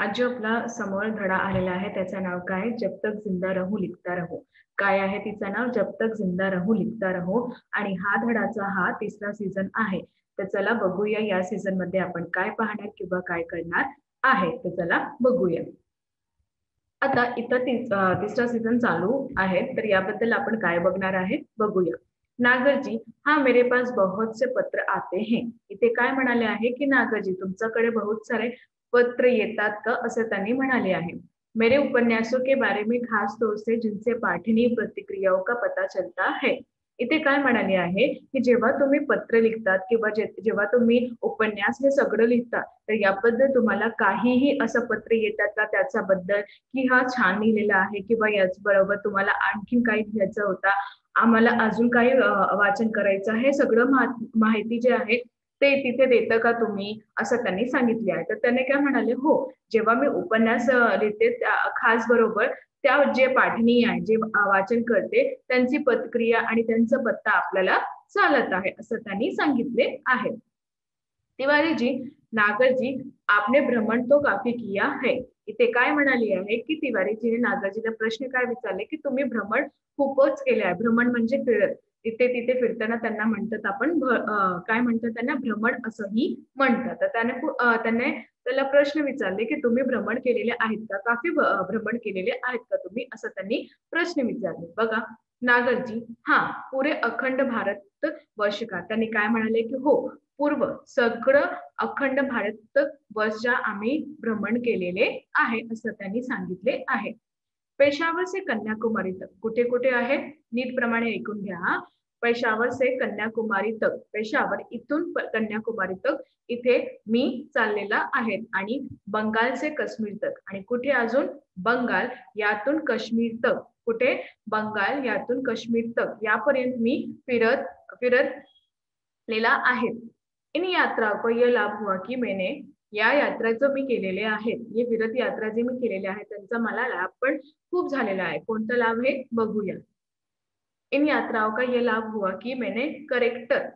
आज जो आपला समोर धडा आलेला आहे त्याचं नाव काय? जब तक जिंदा रहूं लिखता रहूं. काय आहे तिचं नाव? जब तक जिंदा रहूं लिखता रहूं. आणि हा धडाचा हा तिसरा सीझन आहे. तर चला बघूया या सीझन मध्ये आपण काय पाहणार किंवा काय करणार आहे. तर चला बघूया. आता इथं तिसरा सीझन चालू आहे, तर याबद्दल आपण काय बघणार आहे बघूया. नागर जी, हाँ मेरे पास बहुत से पत्र आते हैं. इथे काय म्हणाले आहे की नागरजी तुमच्याकडे बहुत सारे पत्र येतात का असं त्यांनी म्हणाले आहे. मेरे उपन्यासों के बारे में खास तौर से जिनसे पाठनीय प्रतिक्रियाओं का पता चलता है. इथे काय म्हणाले आहे की जेव्हा तुम्ही पत्र लिखतात किंवा जेव्हा तुम्ही उपन्यास हे सगळं लिहिता, तर याबद्दल तुम्हाला काहीही असं पत्र येतात का त्याच्याबद्दल की हा छान लिहिलेला आहे किंवा याच बरोबर तुम्हाला आणखीन काही लिहायचं होता, आम्हाला अजून काही वाचन करायचं आहे, सगळं माहिती जे आहे ते तिथे देतं का तुम्ही असं त्यांनी सांगितले आहे. तर त्याने काय म्हणाले, हो जेव्हा मी उपन्यास लिहिते खास बरोबर त्या जे पाठणीय आहे, जे वाचन करते त्यांची प्रतिक्रिया आणि त्यांचा पत्ता आपल्याला चालत आहे असं त्यांनी सांगितले आहे. तिवारी जी, नागर जी, आपने भ्रमण तो काफी किया है. इथे काय म्हणाली आहे की तिवारीजीने नागरजीला प्रश्न काय विचारले की तुम्ही भ्रमण खूपच केले आहे. भ्रमण म्हणजे फिरत. इथे तिथे फिरताना त्यांना म्हणतात आपण काय म्हणतात त्यांना भ्रमण असंही म्हणतात. तर त्याने त्याला प्रश्न विचारले की तुम्ही भ्रमण केलेले आहेत का? काफी भ्रमण केलेले आहेत का तुम्ही? असं त्यांनी प्रश्न विचारले. बघा नागरजी, हां, पुरे अखंड भारत वर्ष का. त्यांनी काय म्हणाले की हो पूर्व सगळं अखंड भारत वर्षा आम्ही भ्रमण केलेले आहे असं त्यांनी सांगितले आहे. पेशावर से कन्याकुमारी तक कुठे कुठे आहे नीट प्रमाणे ऐकून घ्या. पेशावर से कन्याकुमारी तक, पेशावर इथून कन्याकुमारी तक इथे मी चाललेला आहे. आणि बंगाल से काश्मीर तक, आणि कुठे अजून बंगाल यातून काश्मीर तक, कुठे बंगाल यातून काश्मीर तक यापर्यंत मी फिरत फिरतलेला आहे. इन यात्रा को यह लाभ हुआ की मैंने, या यात्रा जो मी केलेले आहेत, ये फिरत यात्रा जे मी केलेले आहेत त्यांचा मला लाभ पण खूप झालेला आहे. कोणता लाभ आहे बघूया. इन यात्राओं का ये लाभ हुआ कि मैंने करेक्टर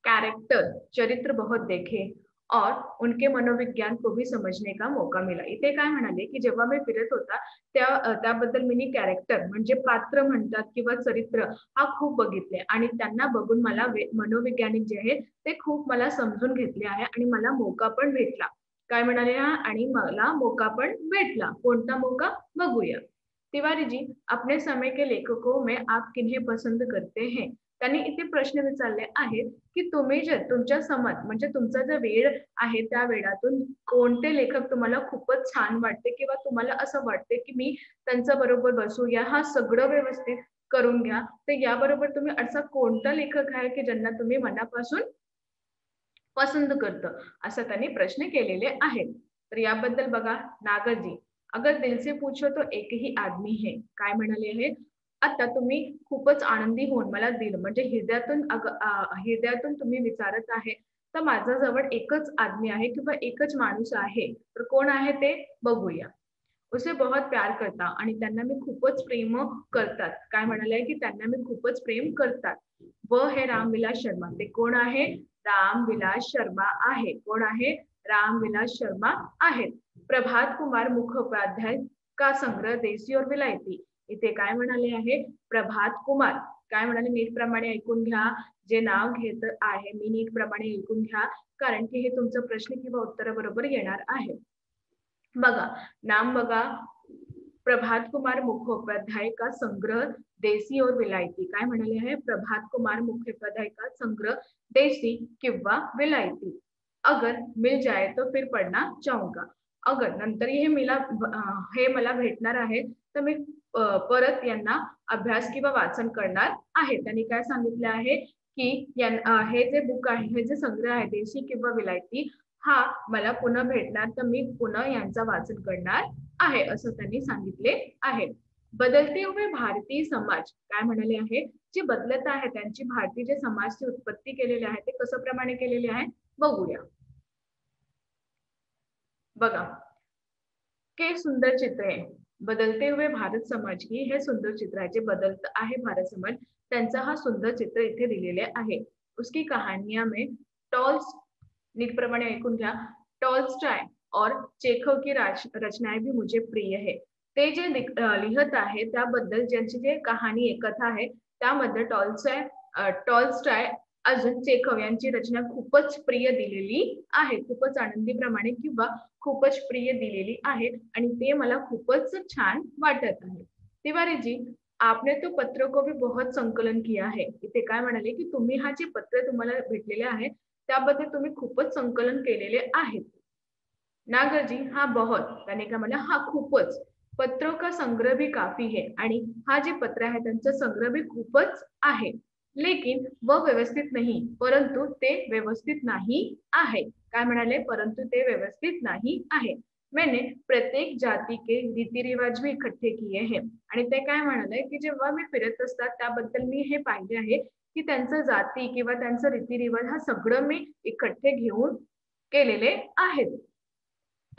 कैरेक्टर चरित्र बहुत देखे और उनके मनोविज्ञान को भी समजने का मौका मिला. इथे काय म्हणाले की जेव्हा मी फिरत होता त्याबद्दल मी कॅरेक्टर म्हणजे पात्र म्हणतात किंवा चरित्र हा खूप बघितले आणि त्यांना बघून मला मनोवैज्ञानिक जे आहे ते खूप मला समजून घेतले आहे आणि मला मौका पण भेटला. काय म्हणाले हा, आणि मला मौका पण भेटला. कोणता मौका बघूया. तिवारी जी, अपने समय के लेखकों में आप किन्हें पसंद करते हैं. त्यांनी इथे प्रश्न विचारले आहेत की तुम्ही जे तुमच्या समज म्हणजे तुमचा जो वेळ आहे त्या वेळातून कोणते लेखक तुम्हाला खूपच छान वाटते किंवा तुम्हाला असं वाटते की मी त्यांच्या बरोबर बसूया, हा सगळं व्यवस्थित करून घ्या. तर याबरोबर तुम्ही असा कोणता लेखक आहे की ज्यांना तुम्ही मनापासून पसंत करतं, असं त्यांनी प्रश्न केलेले आहेत. तर याबद्दल बघा नागरजी, अगर दिल से पूछो तो एक ही आदमी है. काय म्हणाले आहे? आता तुम्ही खूपच आनंदी होऊन मला दिल म्हणजे हृदयातून तुम्ही विचारत आहे, तर माझ्याजवळ एकच आदमी आहे किंवा एकच माणूस आहे. तर कोण आहे ते बघूया. उसे बहुत प्यार करता, आणि त्यांना मी खूपच प्रेम करतात. काय म्हणाले की त्यांना मी खूपच प्रेम करतात. व हे रामविलास शर्मा. ते कोण आहे? रामविलास शर्मा आहे. कोण आहे? रामविलास शर्मा आहेत. प्रभात कुमार मुखोपाध्याय का संग्रह देसी और विलायती. इथे काय म्हणाले आहे? प्रभात कुमार. काय म्हणाले नीट प्रमाणे ऐकून घ्या. जे नाव घेत आहे मी नीट प्रमाणे ऐकून घ्या, कारण की हे तुमचं प्रश्न किंवा उत्तराबरोबर येणार आहे. बघा नाम बघा, प्रभात कुमार मुखोपाध्याय का संग्रह देसी और विलायती. काय म्हणाले आहे? प्रभात कुमार मुखोपाध्याय का संग्रह देसी किंवा विलायती. अगर मिल जाए तो फिर पढ़ना चाहूंगा. अगर नंतर हे मला भेटणार आहे तर मी परत यांना अभ्यास किंवा वाचन करणार आहे. त्यांनी काय सांगितले आहे की हे जे बुक आहे, हे जे संग्रह आहे देशी किंवा विलायती, हा मला पुन्हा भेटणार तर मी पुन्हा यांचा वाचन करणार आहे असं त्यांनी सांगितले आहे. बदलते हुए भारतीय समाज. काय म्हणाले आहे? जे बदलत आहे त्यांची भारतीय जे समाजची उत्पत्ती केलेली आहे ते कसं प्रमाणे केलेले आहे बघूया. बघा के सुंदर चित्र आहे. बदलते हुए भारत समाज की हे सुंदर चित्र आहे. जे बदलत आहे भारत समाज त्यांचा हा सुंदर चित्र इथे दिलेले आहे. उसकी कहानियां में टॉल्स नीट प्रमाणे ऐकून घ्या. टॉल्स्टॉय और चेखव की रचनाएं भी मुझे प्रिय है. ते जे लिहत आहे त्याबद्दल ज्यांची जे कहाणी आहे, कथा आहे त्यामध्ये टॉल्स्टॉय अजून चेखव यांची रचना खूपच प्रिय दिलेली आहे. खूपच आनंदीप्रमाणे किंवा खूपच प्रिय दिलेली आहे आणि ते मला खूपच छान वाटत आहे. तिवारी जी, आपने तो पत्र को भी बहुत संकलन किया है. इथे काय म्हणाले की तुम्ही हा जे पत्र तुम्हाला भेटलेले आहे त्याबद्दल तुम्ही खूपच संकलन केलेले आहे. नागर जी, हाँ बहुत. त्याने काय म्हणलं, हा खूपच. पत्रों का संग्रह भी काफी है आणि हा जे पत्र आहे त्यांचा संग्रह भी खूपच आहे. लेकिन वह व्यवस्थित नहीं, परंतु ते व्यवस्थित नाही आहे. काय म्हणाले, परंतु ते व्यवस्थित नाही आहे. मैंने प्रत्येक जाती के रीतिरिवाज भी इकट्ठे किए हैं. आणि ते काय म्हणाले की जेव्हा मी फिरत असतात त्याबद्दल मी हे पाहिले आहे की त्यांचं जाती किंवा त्यांचं रीतिरिवाज हा सगळं मी इकट्ठे घेऊन केलेले आहेत.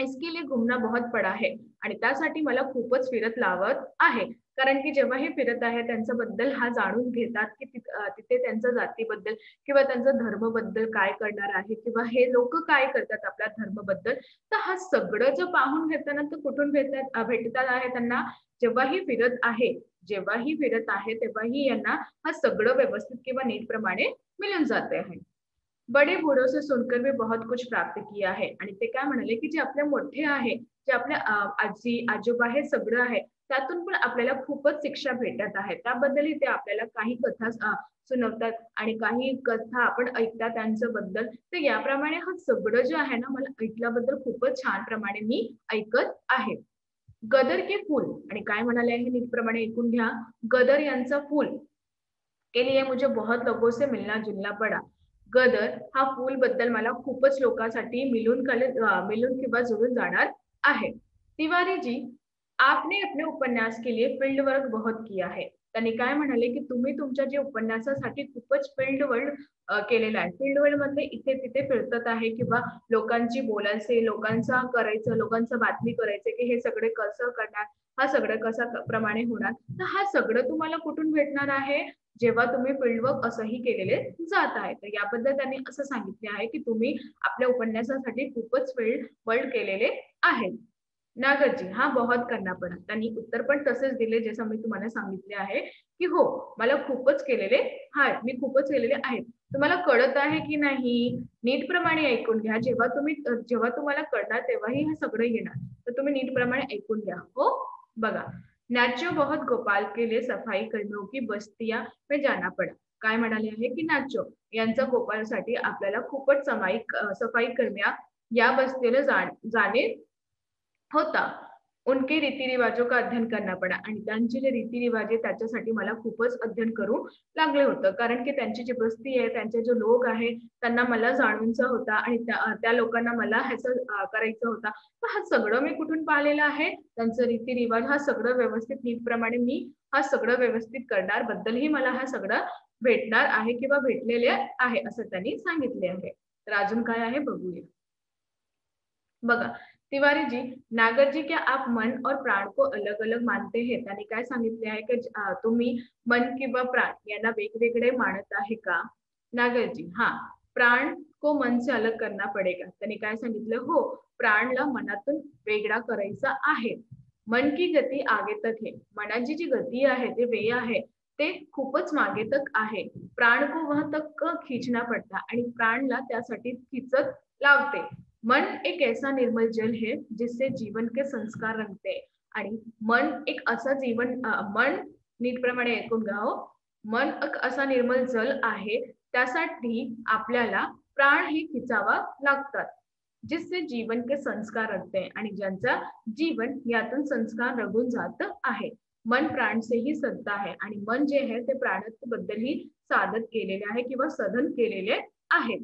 इसके लिए घूमना बहुत पड़ा है आणि त्यासाठी मला खूपच फिरत लावत आहे. कारण की जेव्हा हे फिरत आहे त्यांच्याबद्दल हा जाणून घेतात की तिथे त्यांच्या जातीबद्दल किंवा त्यांच्या धर्मबद्दल काय करणार आहे किंवा हे लोक काय करतात आपल्या धर्मबद्दल. तर हा सगळं जे पाहून घेताना तर कुठून भेटतात आहे त्यांना, जेव्हाही फिरत आहे, जेव्हाही फिरत आहे तेव्हाही यांना हा सगळं व्यवस्थित किंवा नीटप्रमाणे मिळून जाते आहे. बडे बूढ़ों से सुनकर भी बहुत कुछ प्राप्त किया है. आणि ते काय म्हणाले की जे आपले मोठे आहे, जे आपल्या आजी आजोबा हे सगळं आहे त्यातून पण आपल्याला खूपच शिक्षा भेटत आहे. त्याबद्दलही ते आपल्याला काही कथा सुनवतात आणि काही कथा आपण ऐकतात त्यांच्याबद्दल. तर याप्रमाणे हा सगळं जे आहे ना मला ऐकल्याबद्दल खूपच छान प्रमाणे मी ऐकत आहे. गदर के फूल आणि काय म्हणाले आहे नीटप्रमाणे ऐकून घ्या. गदर यांचा फूल के लिए मुझे बहुत लोगों से मिलना जुलना पड़ा. गदर हा फूल बद्दल मला खूपच लोकांसाठी मिलून किंवा जुळून जाणार आहे. तिवारी जी, आपने अपने उपन्यास के लिए फील्ड वर्क बहुत किया है. त्यांनी काय म्हणाले की तुम्ही तुमच्या जे उपन्यासासाठी खूपच फील्ड वर्क केलेलं आहे. फील्ड वर्क मधले इथे तिथे फिरतात आहे किंवा लोकांची बोलायचे, लोकांचं बातमी करायचे की हे सगळे कसं करणार, हा सगळं कसा प्रमाणे होणार. तर हा सगळं तुम्हाला कुठून भेटणार आहे, जेव्हा तुम्ही फील्डवर्क असंही केलेले जात आहे. तर याबद्दल त्यांनी असं सांगितले आहे की तुम्ही आपल्या उपन्यासासाठी खूपच फील्ड वर्क केलेले आहेत. नागरजी, हा बहुत करना पडा. त्यांनी उत्तर पण तसेच दिले जसं मी तुम्हाला सांगितले आहे की हो, मला खूपच केलेले आहेत, मी खूपच केलेले आहेत. तुम्हाला कळत आहे की नाही, नीटप्रमाणे ऐकून घ्या. जेव्हा तुम्हाला कळणार तेव्हाही हे सगळं येणार. तर तुम्ही नीटप्रमाणे ऐकून घ्या. हो, बघा. नाचो बहुत गोपाल के लिए सफाई कर्मियों की बस्तियां में जाना पड़ा. काय म्हणाले आहे की नाचो यांचा गोपालसाठी आपल्याला खूपच सफाई कर्मिया या बस्तीला जाणे होता. उनके रीतिरिवाजों का अध्ययन करना पड़ा आणि त्यांचे जे रीतिरिवाज आहे त्याच्यासाठी मला खूपच अध्ययन करू लागले होतं. कारण की त्यांची जी बस्ती आहे, त्यांचे जे लोक आहे त्यांना मला जाणूनचा होता आणि त्या लोकांना मला ह्याचं करायचं होता. तर हा सगळं मी कुठून पाहिलेलं आहे, त्यांचं रीतिरिवाज हा सगळं व्यवस्थित नीटप्रमाणे मी हा सगळं व्यवस्थित करणार बद्दलही मला हा सगळं भेटणार आहे किंवा भेटलेले आहे असं त्यांनी सांगितले आहे. तर अजून काय आहे बघूया. बघा, तिवारी जी, नागर जी, क्या आप मन और प्राण को अलग अलग मानते हैं. त्यांनी काय सांगितले आहे की तुम्ही मन किंवा प्राण यांना वेगवेगळे मानत आहे का. नागर जी, हाँ, प्राण को मन से अलग करना पडेगा. त्यांनी काय सांगितलं, हो, प्राणला मनातून वेगळा करायचा आहे. मन की गती आगे तक है. मनाची जी गती आहे, ते वे आहे ते खूपच मागे तक आहे. प्राण को वह तक खींचना पडता आणि प्राणला त्यासाठी खिचत लावते. मन एक ऐसा निर्मल जल है जिससे जीवन के संस्कार रंगते हैं. आणि मन एक असा मन नीटप्रमाणे ऐकून घ्या हो. मन एक असा निर्मल जल आहे त्यासाठी आपल्याला प्राण हे खिचावा लागतात. जिससे जीवन के संस्कार रंगते हैं आणि ज्यांचा जीवन यातून संस्कार रंगून जात आहे. मन प्राण से ही सत्ता आहे आणि मन जे आहे ते प्राणाबद्दलही साधत केलेले आहे किंवा सधन केलेले आहे.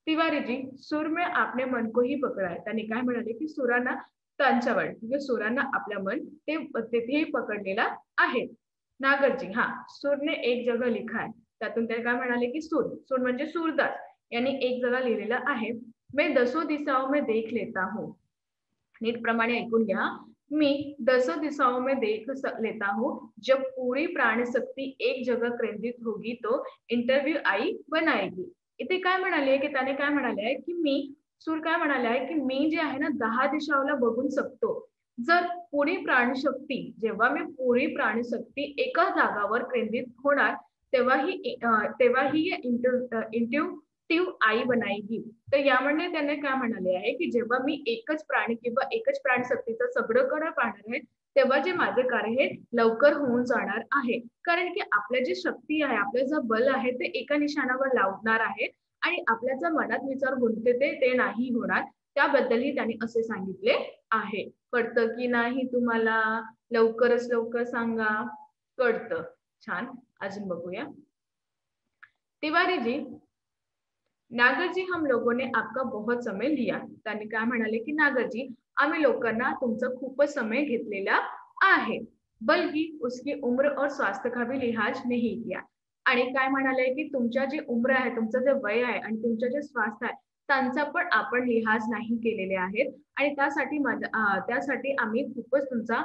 तिवारी जी, सूर में आपने मन को ही पकडा है. त्यांनी काय म्हणाले की सुरांना त्यांच्यावर म्हणजे सुरांना आपल्या मन ते तिथेही पकडलेला आहे. नागरजी, हा, सूरने एक जगह लिखा है. त्यातून ते काय म्हणाले की सूर म्हणजे सूरदास यांनी एक जगह लिहिलेला आहे. मैं 10 दिशाओं में देख लेता हूँ. नीटप्रमाणे ऐकून घ्या. मी 10 दिशाओं में देख लेता हूँ. जब पूरी प्राण शक्ति एक जगह केंद्रित होगी तो इंटरव्यू आई बनाएगी. इथे काय म्हणाले की त्याने काय म्हणाले की मी सूर काय म्हणाले आहे, की मी जे आहे ना 10 दिशाला बघून शकतो. जर पुरी प्राणशक्ती जेव्हा मी पुरी प्राणशक्ती एका जागावर केंद्रित होणार, तेव्हा ही इंट्युटिव्ह आई बनाएगी. तर यामध्ये त्याने काय म्हणाले आहे, की जेव्हा मी एकच प्राणी किंवा एकच प्राणशक्तीचं सगळीकडे पाहणार आहे, तेव्हा जे माझे कार्य हे लवकर होऊन जाणार आहे. कारण की आपल्या जी शक्ती आहे, आपलं जे बल आहे ते एका निशाणावर लावणार आहे आणि आपल्या जर मनात विचार गुंतते ते नाही होणार. त्याबद्दलही त्यांनी असे सांगितले आहे. कळतं की नाही तुम्हाला? लवकरच लवकर सांगा. कळतं. छान. अजून बघूया. तिवारी जी, नागर जी, हम लोगों ने आपका बहुत समय लिया. त्यांनी काय म्हणाले, की नागर जी, आम्ही लोकांना तुमचा खूपच समय घेतलेला आहे. बल्कि उसकी उम्र और स्वास्थ्य का भी लिहाज नहीं किया. आणि काय म्हणाले, की तुमच्या जी उम्र आहे, तुमचं जे वय आहे आणि तुमचं जे स्वास्थ्य आहे, त्यांचा पण आपण लिहाज नाही केलेले आहेत आणि त्यासाठी आम्ही खूपच तुमचा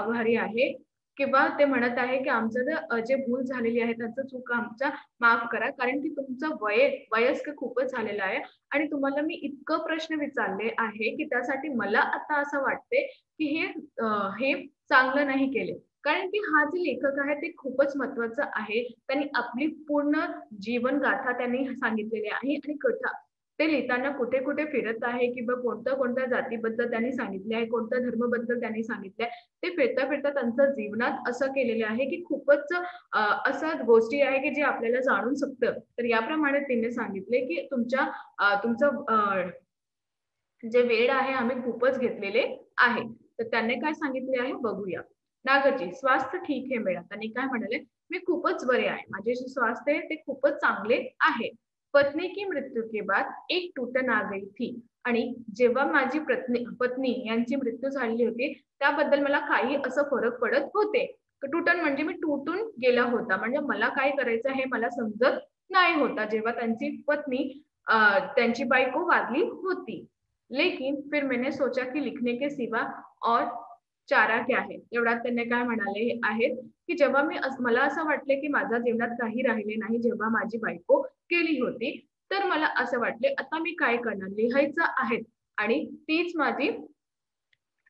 आभारी आहे. किंवा ते म्हणत आहे, की आमचं जे भूल झालेली आहे, त्याचं चूक आमच्या माफ करा. कारण की तुमचं वयस्क खूपच झालेलं आहे आणि तुम्हाला मी इतकं प्रश्न विचारले आहे, की त्यासाठी मला आता असं वाटते, की हे चांगलं नाही केले. कारण की हा जे लेखक आहे ते खूपच महत्त्वाचं आहे. त्यांनी आपली पूर्ण जीवनगाथा त्यांनी सांगितलेली आहे आणि कथा ते लिहिताना कुठे-कुठे फिरत आहे किंवा कोणत्या-कोणत्या जातीबद्दल त्यांनी सांगितले आहे, कोणत्या धर्माबद्दल त्यांनी सांगितले आहे. ते फिरता-फिरता त्यांच्या जीवनात असं केलेलं आहे, की खूपच असं गोष्टी आहे, की जे आपल्याला जाणून शकतं. तर याप्रमाणे तिने सांगितले, की तुमचं जे वेळ आहे आम्ही खूपच घेतलेले आहे. तर त्यांनी काय सांगितले आहे बघूया. नागरजी, स्वास्थ्य ठीक है मेरा. त्यांनी काय म्हणाले, मी खूपच बरे आहे. माझे जे स्वास्थ्य आहे ते खूपच चांगले आहे. पत्नी की मृत्यू के बाद एक टूटन आ गई थी. आणि जेव्हा माझी पत्नी यांची मृत्यू झालेली होती, त्याबद्दल मला काही असं फरक पडत होते. टूटन म्हणजे मी तुटून गेला होता. म्हणजे मला काय करायचं हे मला समजत नाही होता. जेव्हा त्यांची बायको वारली होती. लेकिन फिर मैंने सोचा कि लिखने के सिवा और चारा क्या है. एवढ्यात त्यांनी काय म्हणाले आहेत, की जेव्हा मला असं वाटले, की माझ्या जीवनात काही राहिले नाही जेव्हा माझी बायको गेली होती, तर मला असं वाटले आता मी काय करणार? लिहायचं आहे आणि तीच माझी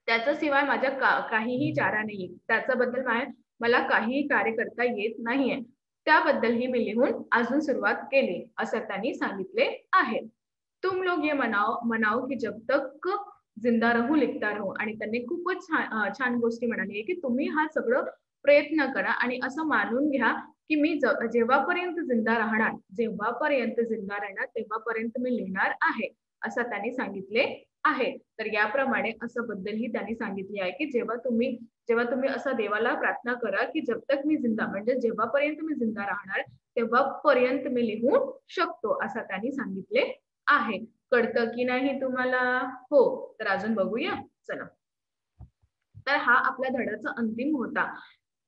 त्याच्याशिवाय माझ्या काहीही चारा नाहीये. त्याच्याबद्दल मला काहीही कार्य करता येत नाहीये. त्याबद्दलही मी लिहून अजून सुरुवात केली, असं त्यांनी सांगितले आहे. तुम लोग ये मनाओ की जब तक जिंदा रहू लिखता रहू. आणि त्यांनी खूपच छान गोष्टी म्हणाली की तुम्ही हा सगळं प्रयत्न करा आणि असं मानून घ्या की मी जेव्हापर्यंत जिंदा राहणार तेव्हापर्यंत मी लिहिणार आहे, असं त्यांनी सांगितले आहे. तर याप्रमाणे असं बद्दलही त्यांनी सांगितले आहे की जेव्हा तुम्ही असं देवाला प्रार्थना करा की जब तक मी जिंदा म्हणजे जेव्हापर्यंत मी जिंदा राहणार तेव्हापर्यंत मी लिहू शकतो, असं त्यांनी सांगितले आहे. कळतं की नाही तुम्हाला? हो. तर अजून बघूया. चला. तर हा आपल्या धड्याचा अंतिम होता.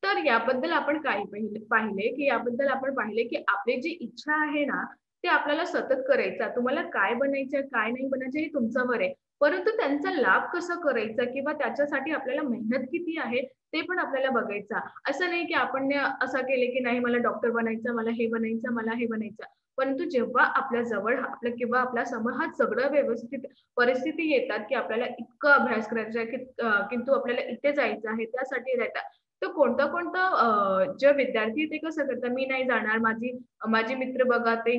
तर याबद्दल आपण काय पाहिले, की याबद्दल आपण पाहिले, की आपली जी इच्छा आहे ना, ते आपल्याला सतत करायचं. तुम्हाला काय बनायचंय, काय नाही बनायचं हे तुमच्यावर आहे. परंतु त्यांचा लाभ कसा करायचा किंवा त्याच्यासाठी आपल्याला मेहनत किती आहे, ते पण आपल्याला बघायचं. असं नाही, की आपण असं केले, की नाही मला डॉक्टर बनायचं, मला हे बनायचं, मला हे बनायचं. परंतु जेव्हा आपल्या जवळ किंवा आपल्या समोर हा सगळं व्यवस्थित परिस्थिती येतात, की आपल्याला इतकं अभ्यास करायचा आहे, किंतु आपल्याला इथे जायचं आहे, त्यासाठी राहतात. तर जे विद्यार्थी ते कसं करतात, मी नाही जाणार, माझे मित्र बघा ते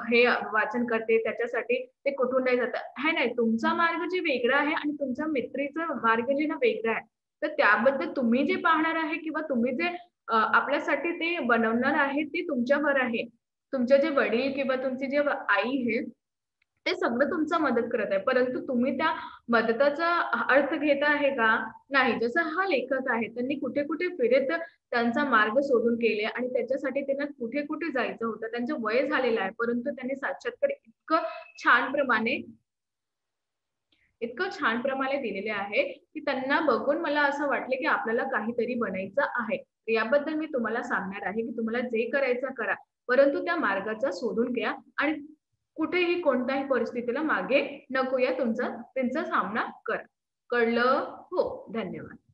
हे वाचन करते, त्याच्यासाठी ते कुठून नाही जातात. हे नाही, तुमचा मार्ग जे वेगळा आहे आणि तुमच्या मित्रीचा मार्ग जे ना वेगळा आहे. तर त्याबद्दल तुम्ही जे पाहणार आहे किंवा तुम्ही जे आपल्यासाठी ते बनवणार आहे, ते तुमच्यावर आहे. तुमचे जे वडील किंवा तुमची जे आई आहे, ते सगळं तुमचं मदत करत आहे. परंतु तुम्ही त्या मदताचा अर्थ घेत आहे का? नाही. जसं हा लेखक आहे, त्यांनी कुठे-कुठे फिरत त्यांचा मार्ग शोधून केले आणि त्याच्यासाठी त्यांना कुठे-कुठे जायचं होतं. त्यांचं वय झालेलं आहे, परंतु त्यांनी साक्षात्कार छान प्रमाणे इतकं छान प्रमाणे दिलेले आहे, की त्यांना बघून मला असं वाटलं, की आपल्याला काहीतरी बनायचं आहे. तर याबद्दल मी तुम्हाला सांगणार आहे, की तुम्हाला जे करायचं करा. परंतु त्या मार्गाचा शोधून घ्या आणि कुठेही कोणत्याही परिस्थितीला मागे नको या त्यांचा सामना करा. कळलं? हो. धन्यवाद.